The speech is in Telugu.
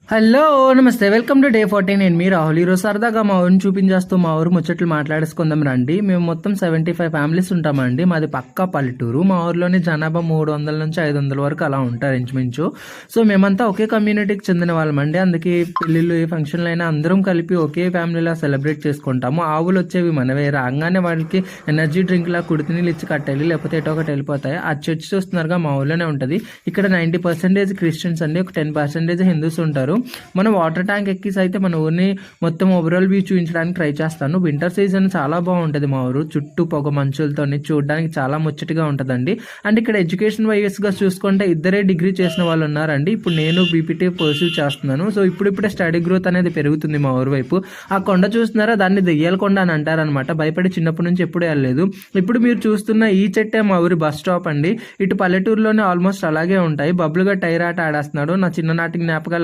హలో నమస్తే వెల్కమ్ టు డే 14. నేను మీ రాహుల్. ఈరోజు సరదాగా మా ఊరిని చూపించేస్తూ మా ఊరు ముచ్చట్లు మాట్లాడేసుకుందాం రండి. మేము మొత్తం 75 ఫ్యామిలీస్ ఉంటామండి. మాది పక్కా పల్లెటూరు. మా ఊర్లోని జనాభా 300 నుంచి 500 వరకు అలా ఉంటారు ఇంచుమించు. సో మేమంతా ఒకే కమ్యూనిటీకి చెందిన వాళ్ళమండి. అందుకే పెళ్ళిళ్ళు ఏ ఫంక్షన్లు అయినా అందరం కలిపి ఒకే ఫ్యామిలీలా సెలబ్రేట్ చేసుకుంటాము. ఆవులు వచ్చేవి మనవే, రాగానే వాళ్ళకి ఎనర్జీ డ్రింక్ లా కుడితి నీళ్ళు ఇచ్చి కట్టేయాలి, లేకపోతే ఎటో ఒకటి వెళ్ళిపోతాయి. ఆ చర్చ్ చూస్తున్నారుగా మా ఊర్లోనే ఉంటుంది. ఇక్కడ 90% క్రిస్టియన్స్ అండి, ఒక 10% హిందూస్ ఉంటారు. మనం వాటర్ ట్యాంక్ ఎక్కిసి అయితే మన ఊరిని మొత్తం ఓవరాల్ వ్యూ చూపించడానికి ట్రై చేస్తాను. వింటర్ సీజన్ చాలా బాగుంటుంది. మా ఊరు చుట్టూ పొగ మంచులతో చూడడానికి చాలా ముచ్చటగా ఉంటుందండి. అండ్ ఇక్కడ ఎడ్యుకేషన్ వైస్గా చూసుకుంటే ఇద్దరే డిగ్రీ చేసిన వాళ్ళు ఉన్నారండి. ఇప్పుడు నేను బీపీటీ పర్సూ చేస్తున్నాను. సో ఇప్పుడిప్పుడే స్టడీ గ్రోత్ అనేది పెరుగుతుంది మా ఊరు వైపు. ఆ కొండ చూస్తున్నారా, దాన్ని దెయ్యాల కొండ అని అంటారనమాట. భయపడి చిన్నప్పటి నుంచి ఎప్పుడు వెళ్ళలేదు. ఇప్పుడు మీరు చూస్తున్న ఈ చెట్టే మా ఊరి బస్ స్టాప్ అండి. ఇటు పల్లెటూరులోనే ఆల్మోస్ట్ అలాగే ఉంటాయి. బబ్బులుగా టైర్ ఆట ఆడేస్తున్నాడు. నా చిన్ననాటి జ్ఞాపకాలు